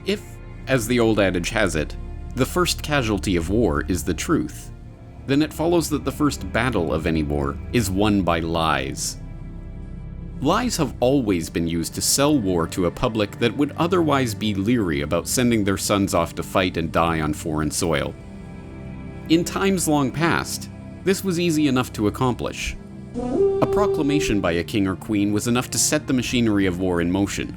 If, as the old adage has it, the first casualty of war is the truth, then it follows that the first battle of any war is won by lies. Lies have always been used to sell war to a public that would otherwise be leery about sending their sons off to fight and die on foreign soil. In times long past, this was easy enough to accomplish. A proclamation by a king or queen was enough to set the machinery of war in motion.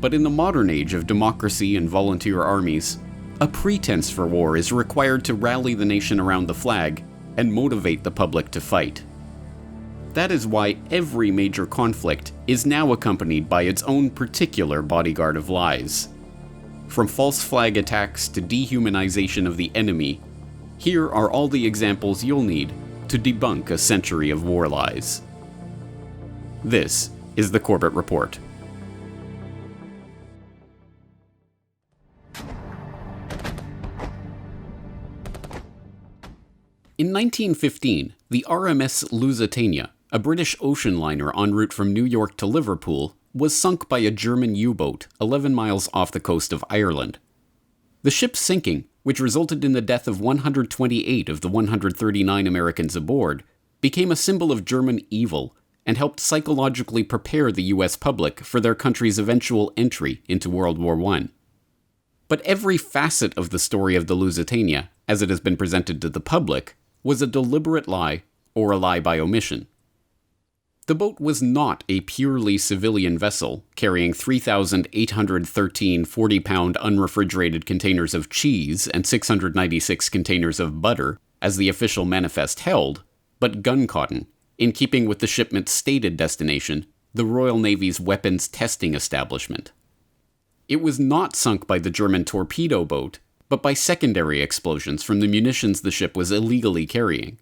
But in the modern age of democracy and volunteer armies, a pretense for war is required to rally the nation around the flag and motivate the public to fight. That is why every major conflict is now accompanied by its own particular bodyguard of lies. From false flag attacks to dehumanization of the enemy, here are all the examples you'll need to debunk a century of war lies. This is the Corbett Report. In 1915, the RMS Lusitania, a British ocean liner en route from New York to Liverpool, was sunk by a German U-boat 11 miles off the coast of Ireland. The ship's sinking, which resulted in the death of 128 of the 139 Americans aboard, became a symbol of German evil and helped psychologically prepare the US public for their country's eventual entry into World War I. But every facet of the story of the Lusitania, as it has been presented to the public, was a deliberate lie or a lie by omission. The boat was not a purely civilian vessel carrying 3,813 40-pound unrefrigerated containers of cheese and 696 containers of butter, as the official manifest held, but gun cotton, in keeping with the shipment's stated destination, the Royal Navy's weapons testing establishment. It was not sunk by the German torpedo boat, but by secondary explosions from the munitions the ship was illegally carrying.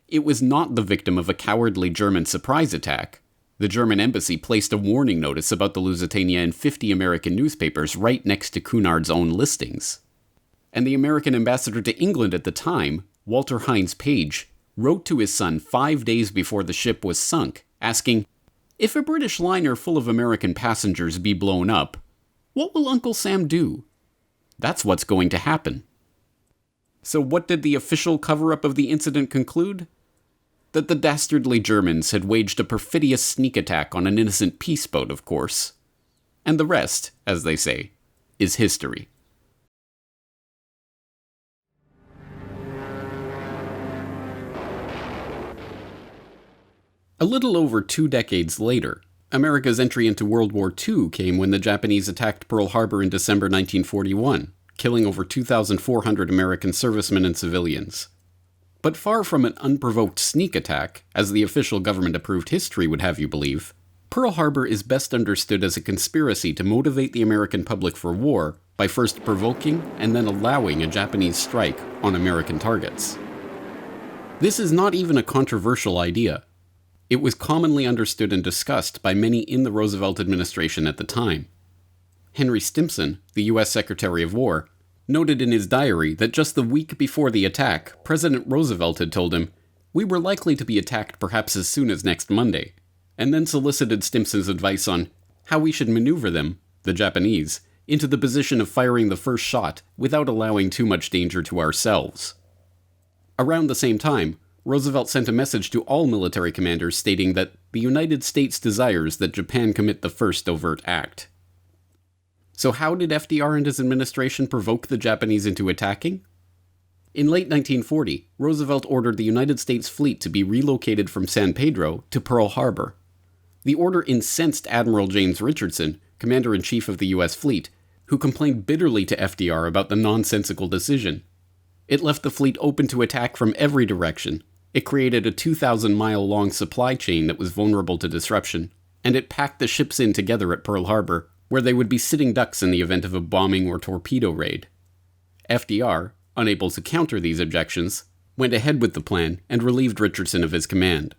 It was not the victim of a cowardly German surprise attack. The German embassy placed a warning notice about the Lusitania in 50 American newspapers right next to Cunard's own listings. And the American ambassador to England at the time, Walter Hines Page, wrote to his son 5 days before the ship was sunk, asking, "If a British liner full of American passengers be blown up, what will Uncle Sam do? That's what's going to happen." So what did the official cover-up of the incident conclude? That the dastardly Germans had waged a perfidious sneak attack on an innocent peace boat, of course. And the rest, as they say, is history. A little over 2 decades later, America's entry into World War II came when the Japanese attacked Pearl Harbor in December 1941, killing over 2,400 American servicemen and civilians. But far from an unprovoked sneak attack, as the official government-approved history would have you believe, Pearl Harbor is best understood as a conspiracy to motivate the American public for war by first provoking and then allowing a Japanese strike on American targets. This is not even a controversial idea. It was commonly understood and discussed by many in the Roosevelt administration at the time. Henry Stimson, the U.S. Secretary of War, noted in his diary that just the week before the attack, President Roosevelt had told him, "We were likely to be attacked perhaps as soon as next Monday," and then solicited Stimson's advice on how we should maneuver them, the Japanese, into the position of firing the first shot without allowing too much danger to ourselves. Around the same time, Roosevelt sent a message to all military commanders stating that the United States desires that Japan commit the first overt act. So how did FDR and his administration provoke the Japanese into attacking? In late 1940, Roosevelt ordered the United States fleet to be relocated from San Pedro to Pearl Harbor. The order incensed Admiral James Richardson, Commander-in-Chief of the U.S. fleet, who complained bitterly to FDR about the nonsensical decision. It left the fleet open to attack from every direction. It created a 2,000-mile-long supply chain that was vulnerable to disruption, and it packed the ships in together at Pearl Harbor, where they would be sitting ducks in the event of a bombing or torpedo raid. FDR, unable to counter these objections, went ahead with the plan and relieved Richardson of his command.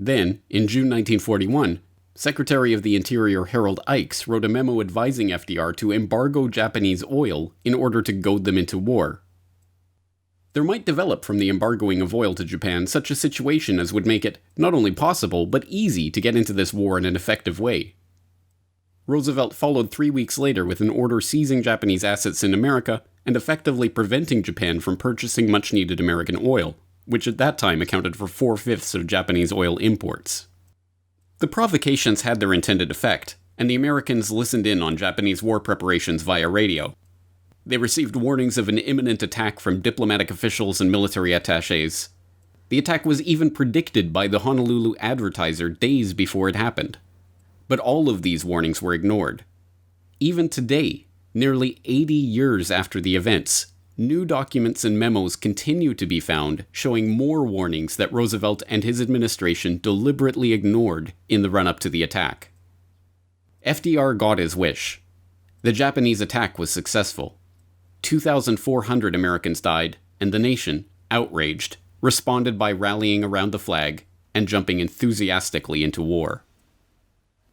Then, in June 1941, Secretary of the Interior Harold Ikes wrote a memo advising FDR to embargo Japanese oil in order to goad them into war. There might develop from the embargoing of oil to Japan such a situation as would make it not only possible, but easy to get into this war in an effective way. Roosevelt followed 3 weeks later with an order seizing Japanese assets in America and effectively preventing Japan from purchasing much-needed American oil, which at that time accounted for 4/5 of Japanese oil imports. The provocations had their intended effect, and the Americans listened in on Japanese war preparations via radio. They received warnings of an imminent attack from diplomatic officials and military attachés. The attack was even predicted by the Honolulu Advertiser days before it happened. But all of these warnings were ignored. Even today, nearly 80 years after the events, new documents and memos continue to be found showing more warnings that Roosevelt and his administration deliberately ignored in the run-up to the attack. FDR got his wish. The Japanese attack was successful. 2,400 Americans died, and the nation, outraged, responded by rallying around the flag and jumping enthusiastically into war.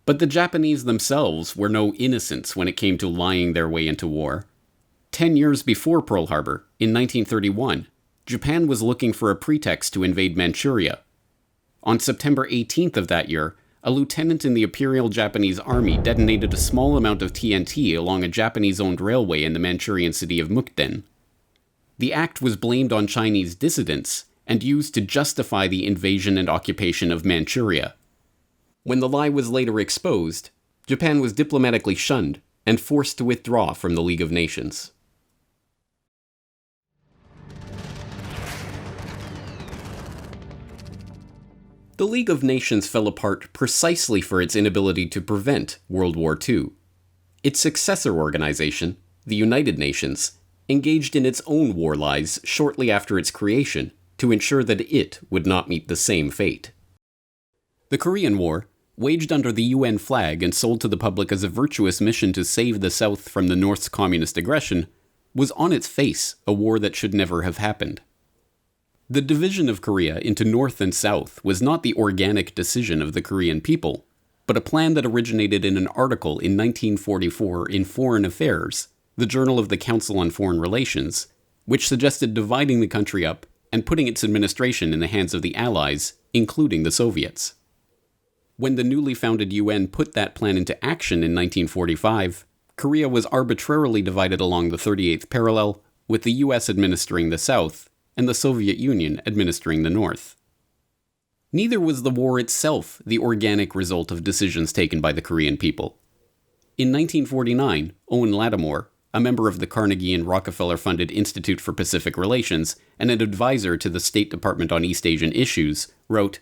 But the Japanese themselves were no innocents when it came to lying their way into war. 10 years before Pearl Harbor, in 1931, Japan was looking for a pretext to invade Manchuria. On September 18th of that year, a lieutenant in the Imperial Japanese Army detonated a small amount of TNT along a Japanese-owned railway in the Manchurian city of Mukden. The act was blamed on Chinese dissidents and used to justify the invasion and occupation of Manchuria. When the lie was later exposed, Japan was diplomatically shunned and forced to withdraw from the League of Nations. The League of Nations fell apart precisely for its inability to prevent World War II. Its successor organization, the United Nations, engaged in its own war lies shortly after its creation to ensure that it would not meet the same fate. The Korean War, waged under the UN flag and sold to the public as a virtuous mission to save the South from the North's communist aggression, was on its face a war that should never have happened. The division of Korea into North and South was not the organic decision of the Korean people, but a plan that originated in an article in 1944 in Foreign Affairs, the journal of the Council on Foreign Relations, which suggested dividing the country up and putting its administration in the hands of the Allies, including the Soviets. When the newly founded UN put that plan into action in 1945, Korea was arbitrarily divided along the 38th parallel, with the US administering the South and the Soviet Union administering the North. Neither was the war itself the organic result of decisions taken by the Korean people. In 1949, Owen Lattimore, a member of the Carnegie and Rockefeller-funded Institute for Pacific Relations and an advisor to the State Department on East Asian issues, wrote,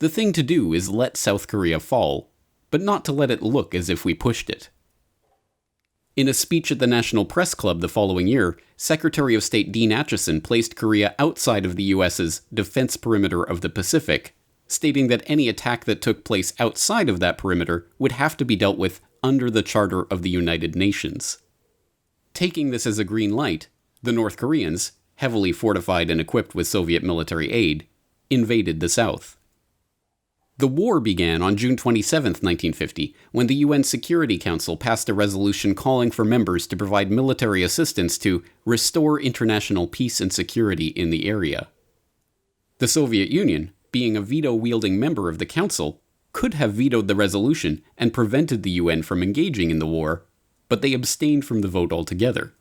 "The thing to do is let South Korea fall, but not to let it look as if we pushed it." In a speech at the National Press Club the following year, Secretary of State Dean Acheson placed Korea outside of the US's defense perimeter of the Pacific, stating that any attack that took place outside of that perimeter would have to be dealt with under the Charter of the United Nations. Taking this as a green light, the North Koreans, heavily fortified and equipped with Soviet military aid, invaded the South. The war began on June 27, 1950, when the UN Security Council passed a resolution calling for members to provide military assistance to restore international peace and security in the area. The Soviet Union, being a veto-wielding member of the Council, could have vetoed the resolution and prevented the UN from engaging in the war, but they abstained from the vote altogether.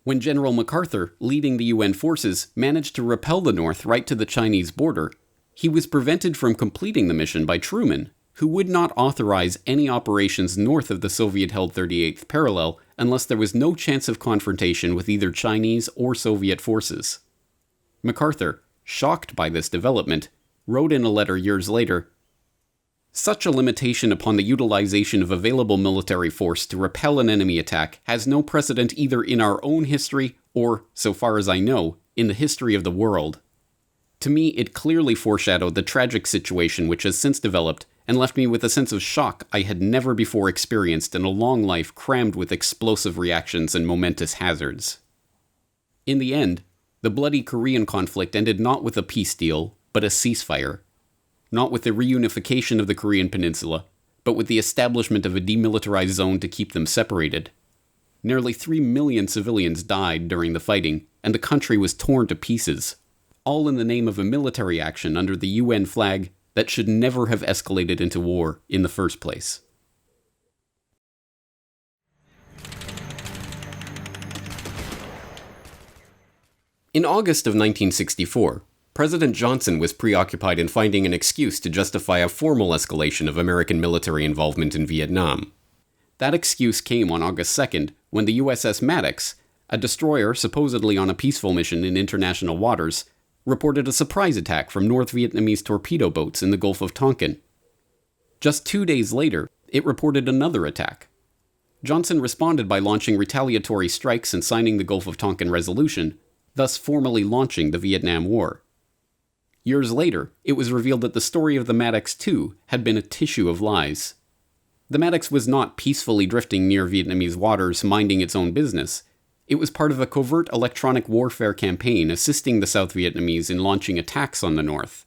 When General MacArthur, leading the UN forces, managed to repel the North right to the Chinese border, he was prevented from completing the mission by Truman, who would not authorize any operations north of the Soviet-held 38th parallel unless there was no chance of confrontation with either Chinese or Soviet forces. MacArthur, shocked by this development, wrote in a letter years later, "Such a limitation upon the utilization of available military force to repel an enemy attack has no precedent either in our own history or, so far as I know, in the history of the world. To me, it clearly foreshadowed the tragic situation which has since developed and left me with a sense of shock I had never before experienced in a long life crammed with explosive reactions and momentous hazards." In the end, the bloody Korean conflict ended not with a peace deal, but a ceasefire. Not with the reunification of the Korean peninsula, but with the establishment of a demilitarized zone to keep them separated. Nearly 3 million civilians died during the fighting, and the country was torn to pieces, all in the name of a military action under the UN flag that should never have escalated into war in the first place. In August of 1964, President Johnson was preoccupied in finding an excuse to justify a formal escalation of American military involvement in Vietnam. That excuse came on August 2nd when the USS Maddox, a destroyer supposedly on a peaceful mission in international waters, reported a surprise attack from North Vietnamese torpedo boats in the Gulf of Tonkin. Just 2 days later, it reported another attack. Johnson responded by launching retaliatory strikes and signing the Gulf of Tonkin Resolution, thus formally launching the Vietnam War. Years later, it was revealed that the story of the Maddox II had been a tissue of lies. The Maddox was not peacefully drifting near Vietnamese waters, minding its own business. It was part of a covert electronic warfare campaign assisting the South Vietnamese in launching attacks on the North.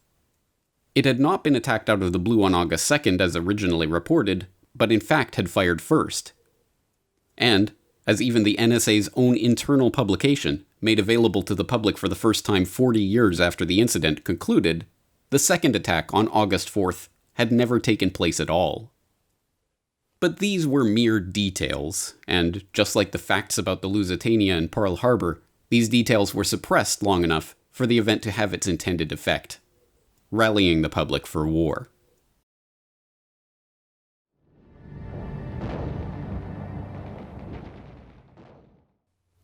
It had not been attacked out of the blue on August 2nd as originally reported, but in fact had fired first. And, as even the NSA's own internal publication, made available to the public for the first time 40 years after the incident, concluded, the second attack on August 4th had never taken place at all. But these were mere details, and just like the facts about the Lusitania and Pearl Harbor, these details were suppressed long enough for the event to have its intended effect, rallying the public for war.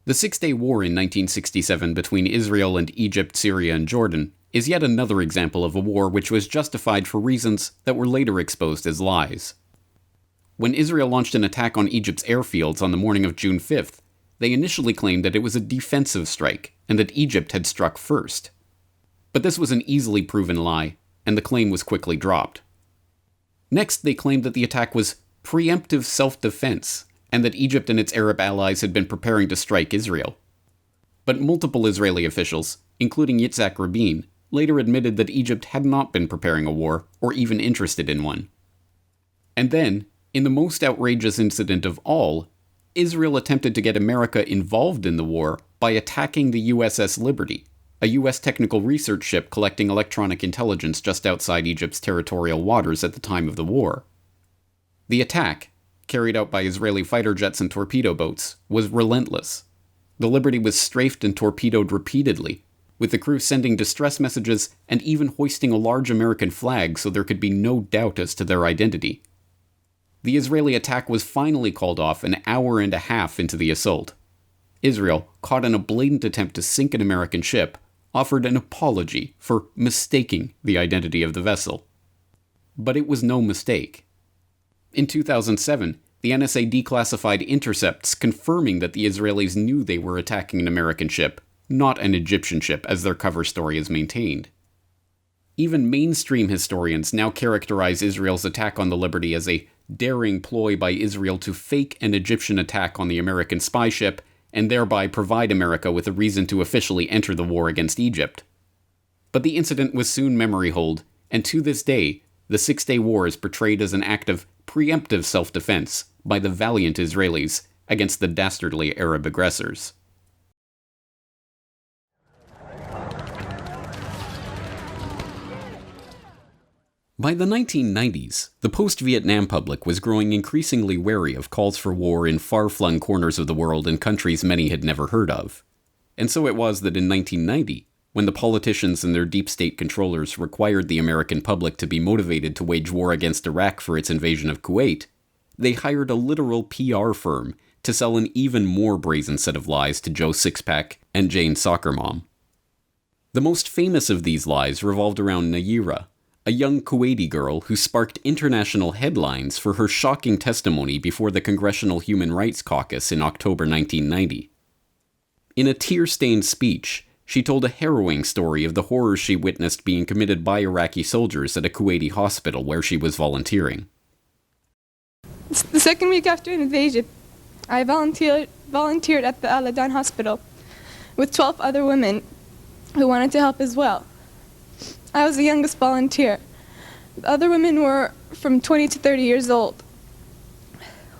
The Six-Day War in 1967 between Israel and Egypt, Syria, and Jordan is yet another example of a war which was justified for reasons that were later exposed as lies. When Israel launched an attack on Egypt's airfields on the morning of June 5th, they initially claimed that it was a defensive strike and that Egypt had struck first. But this was an easily proven lie, and the claim was quickly dropped. Next, they claimed that the attack was preemptive self-defense, and that Egypt and its Arab allies had been preparing to strike Israel. But multiple Israeli officials, including Yitzhak Rabin, later admitted that Egypt had not been preparing a war, or even interested in one. And then, in the most outrageous incident of all, Israel attempted to get America involved in the war by attacking the USS Liberty, a U.S. technical research ship collecting electronic intelligence just outside Egypt's territorial waters at the time of the war. The attack, carried out by Israeli fighter jets and torpedo boats, was relentless. The Liberty was strafed and torpedoed repeatedly, with the crew sending distress messages and even hoisting a large American flag so there could be no doubt as to their identity. The Israeli attack was finally called off an hour and a half into the assault. Israel, caught in a blatant attempt to sink an American ship, offered an apology for mistaking the identity of the vessel. But it was no mistake. In 2007, the NSA declassified intercepts confirming that the Israelis knew they were attacking an American ship, not an Egyptian ship, as their cover story is maintained. Even mainstream historians now characterize Israel's attack on the Liberty as a daring ploy by Israel to fake an Egyptian attack on the American spy ship and thereby provide America with a reason to officially enter the war against Egypt. But the incident was soon memory holed, and to this day, the Six-Day War is portrayed as an act of preemptive self-defense by the valiant Israelis against the dastardly Arab aggressors. By the 1990s, the post-Vietnam public was growing increasingly wary of calls for war in far-flung corners of the world and countries many had never heard of. And so it was that in 1990, when the politicians and their deep state controllers required the American public to be motivated to wage war against Iraq for its invasion of Kuwait, they hired a literal PR firm to sell an even more brazen set of lies to Joe Sixpack and Jane Soccer Mom. The most famous of these lies revolved around Nayira, a young Kuwaiti girl who sparked international headlines for her shocking testimony before the Congressional Human Rights Caucus in October 1990. In a tear-stained speech, she told a harrowing story of the horrors she witnessed being committed by Iraqi soldiers at a Kuwaiti hospital where she was volunteering. The second week after invasion, I volunteered at the Al-Adan hospital with 12 other women who wanted to help as well. I was the youngest volunteer. The other women were from 20 to 30 years old.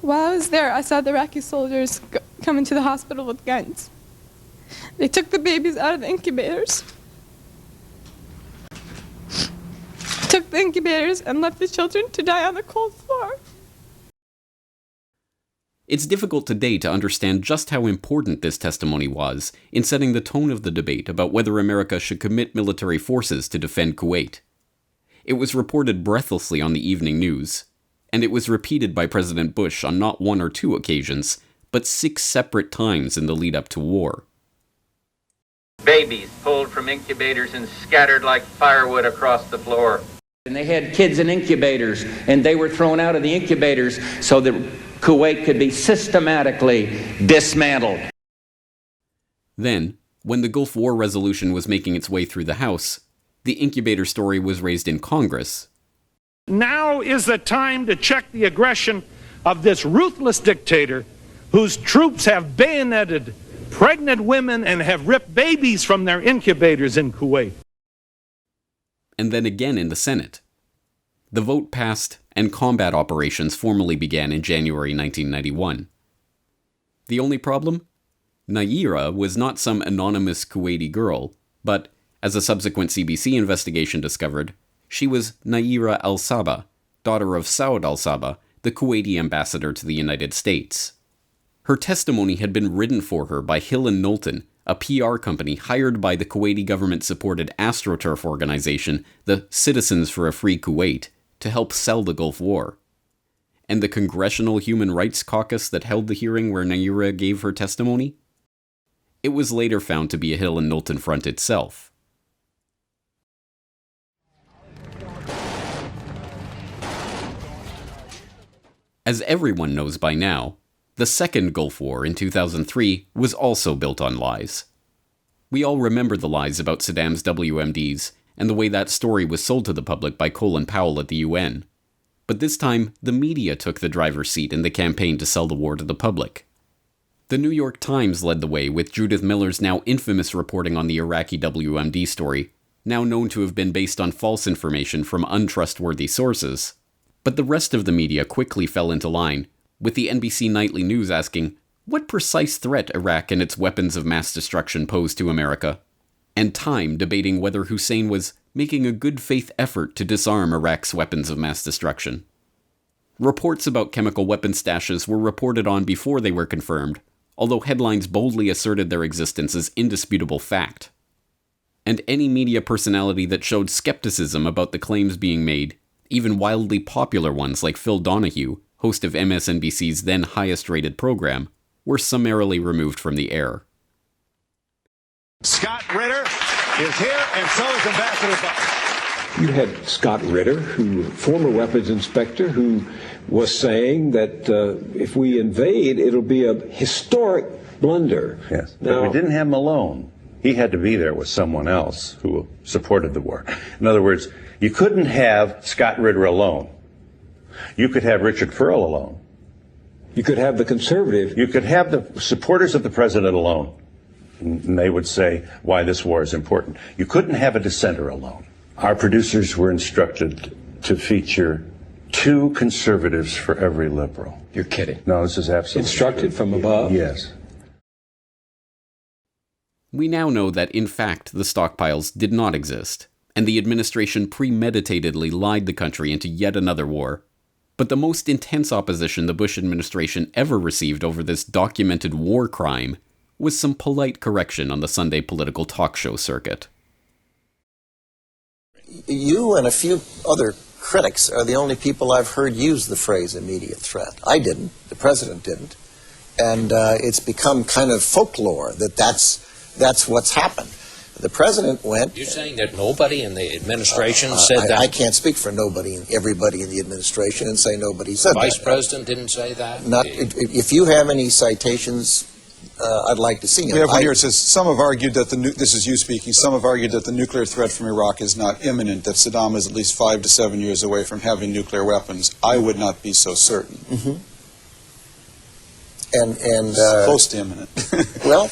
While I was there, I saw the Iraqi soldiers come into the hospital with guns. They took the babies out of the incubators, and left the children to die on the cold floor. It's difficult today to understand just how important this testimony was in setting the tone of the debate about whether America should commit military forces to defend Kuwait. It was reported breathlessly on the evening news, and it was repeated by President Bush on not one or two occasions, but 6 separate times in the lead-up to war. Babies pulled from incubators and scattered like firewood across the floor. And they had kids in incubators, and they were thrown out of the incubators so that Kuwait could be systematically dismantled. Then, when the Gulf War resolution was making its way through the House, the incubator story was raised in Congress. Now is the time to check the aggression of this ruthless dictator whose troops have bayoneted pregnant women and have ripped babies from their incubators in Kuwait. And then again in the Senate. The vote passed, and combat operations formally began in January 1991. The only problem? Nayirah was not some anonymous Kuwaiti girl, but, as a subsequent CBC investigation discovered, she was Nayirah al-Sabah, daughter of Saud al-Sabah, the Kuwaiti ambassador to the United States. Her testimony had been written for her by Hill & Knowlton, a PR company hired by the Kuwaiti government-supported AstroTurf organization, the Citizens for a Free Kuwait, to help sell the Gulf War. And the Congressional Human Rights Caucus that held the hearing where Nayirah gave her testimony? It was later found to be a Hill & Knowlton front itself. As everyone knows by now, the second Gulf War in 2003 was also built on lies. We all remember the lies about Saddam's WMDs and the way that story was sold to the public by Colin Powell at the UN. But this time, the media took the driver's seat in the campaign to sell the war to the public. The New York Times led the way with Judith Miller's now infamous reporting on the Iraqi WMD story, now known to have been based on false information from untrustworthy sources. But the rest of the media quickly fell into line, with the NBC Nightly News asking, what precise threat Iraq and its weapons of mass destruction pose to America? And Time debating whether Hussein was making a good faith effort to disarm Iraq's weapons of mass destruction. Reports about chemical weapon stashes were reported on before they were confirmed, although headlines boldly asserted their existence as indisputable fact. And any media personality that showed skepticism about the claims being made, even wildly popular ones like Phil Donahue, host of MSNBC's then highest-rated program, were summarily removed from the air. Scott Ritter is here, and so is Ambassador Butler. You had Scott Ritter, former weapons inspector, who was saying that if we invade, it'll be a historic blunder. Yes, but we didn't have him alone. He had to be there with someone else who supported the war. In other words, you couldn't have Scott Ritter alone. You could have Richard Furl alone. You could have the conservative. You could have the supporters of the president alone. And they would say why this war is important. You couldn't have a dissenter alone. Our producers were instructed to feature 2 conservatives for every liberal. You're kidding. No, this is absolutely instructed true. From above? Yes. We now know that, in fact, the stockpiles did not exist, and the administration premeditatedly lied the country into yet another war. But the most intense opposition the Bush administration ever received over this documented war crime was some polite correction on the Sunday political talk show circuit. You and a few other critics are the only people I've heard use the phrase immediate threat. I didn't. The president didn't. And it's become kind of folklore that that's what's happened. The president went... You're saying that nobody in the administration said that? I can't speak for nobody and everybody in the administration and say nobody said that. Vice President didn't say that? If you have any citations, I'd like to see them. We have one here. It says, some have argued that this is you speaking, some have argued that the nuclear threat from Iraq is not imminent, that Saddam is at least 5 to 7 years away from having nuclear weapons. I would not be so certain. Mm-hmm. Close to imminent. Well,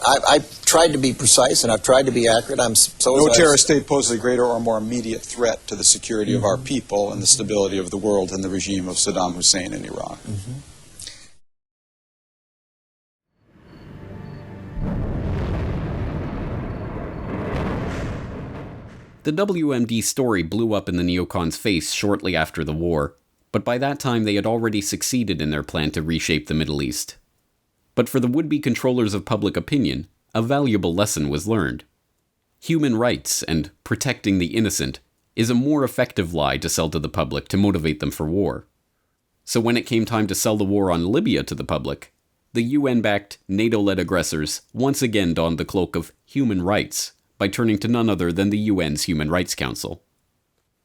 I've tried to be precise and I've tried to be accurate. No terrorist state poses a greater or more immediate threat to the security of our people and the stability of the world than the regime of Saddam Hussein in Iraq. Mm-hmm. The WMD story blew up in the neocons' face shortly after the war, but by that time they had already succeeded in their plan to reshape the Middle East. But for the would-be controllers of public opinion, a valuable lesson was learned. Human rights and protecting the innocent is a more effective lie to sell to the public to motivate them for war. So when it came time to sell the war on Libya to the public, the UN-backed, NATO-led aggressors once again donned the cloak of human rights by turning to none other than the UN's Human Rights Council.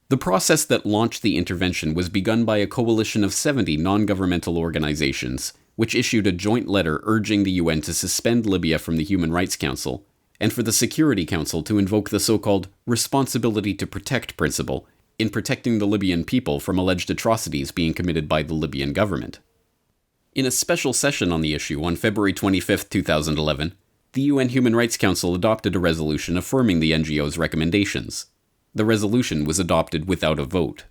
The process that launched the intervention was begun by a coalition of 70 non-governmental organizations, which issued a joint letter urging the UN to suspend Libya from the Human Rights Council, and for the Security Council to invoke the so-called responsibility to protect principle in protecting the Libyan people from alleged atrocities being committed by the Libyan government. In a special session on the issue on February 25, 2011, the UN Human Rights Council adopted a resolution affirming the NGO's recommendations. The resolution was adopted without a vote.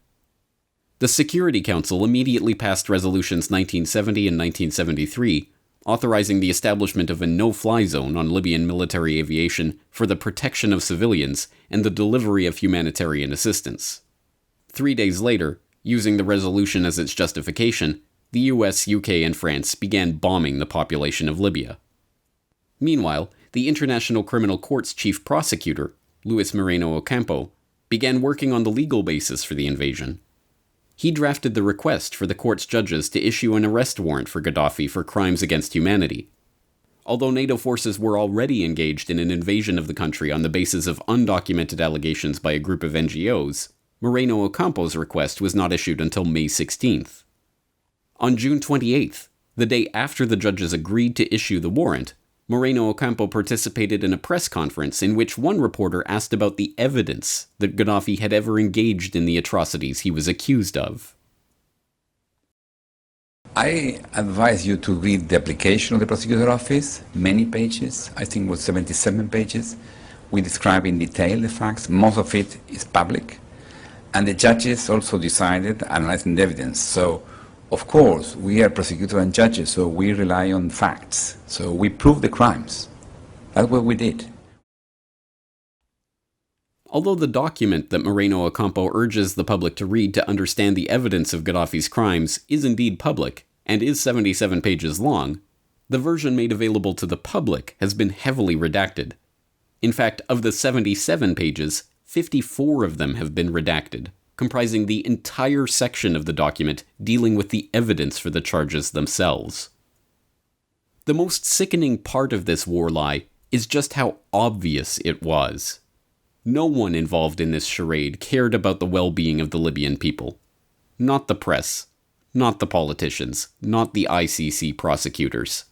The Security Council immediately passed resolutions 1970 and 1973, authorizing the establishment of a no-fly zone on Libyan military aviation for the protection of civilians and the delivery of humanitarian assistance. 3 days later, using the resolution as its justification, the US, UK, and France began bombing the population of Libya. Meanwhile, the International Criminal Court's chief prosecutor, Luis Moreno Ocampo, began working on the legal basis for the invasion. He drafted the request for the court's judges to issue an arrest warrant for Gaddafi for crimes against humanity. Although NATO forces were already engaged in an invasion of the country on the basis of undocumented allegations by a group of NGOs, Moreno Ocampo's request was not issued until May 16th. On June 28th, the day after the judges agreed to issue the warrant, Moreno Ocampo participated in a press conference in which one reporter asked about the evidence that Gaddafi had ever engaged in the atrocities he was accused of. I advise you to read the application of the prosecutor's office, many pages, I think it was 77 pages. We describe in detail the facts, most of it is public, and the judges also decided analyzing the evidence. So, of course, we are prosecutors and judges, so we rely on facts. So we prove the crimes. That's what we did. Although the document that Moreno Ocampo urges the public to read to understand the evidence of Gaddafi's crimes is indeed public, and is 77 pages long, the version made available to the public has been heavily redacted. In fact, of the 77 pages, 54 of them have been redacted, comprising the entire section of the document dealing with the evidence for the charges themselves. The most sickening part of this war lie is just how obvious it was. No one involved in this charade cared about the well-being of the Libyan people. Not the press, not the politicians, not the ICC prosecutors.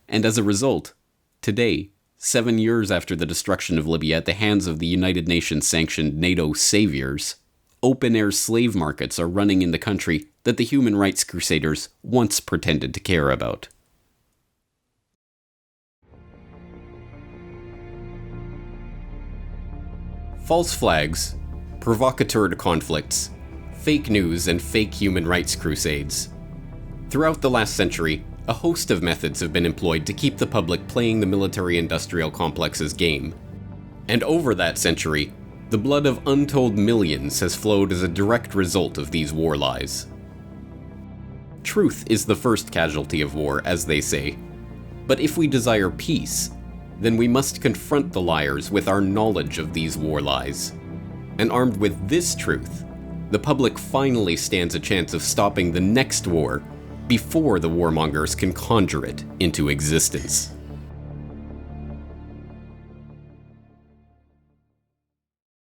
And as a result, today, 7 years after the destruction of Libya at the hands of the United Nations-sanctioned NATO saviors, open-air slave markets are running in the country that the human rights crusaders once pretended to care about. False flags, provocateur conflicts, fake news, and fake human rights crusades. Throughout the last century, a host of methods have been employed to keep the public playing the military-industrial complex's game. And over that century, the blood of untold millions has flowed as a direct result of these war lies. Truth is the first casualty of war, as they say. But if we desire peace, then we must confront the liars with our knowledge of these war lies. And armed with this truth, the public finally stands a chance of stopping the next war before the warmongers can conjure it into existence.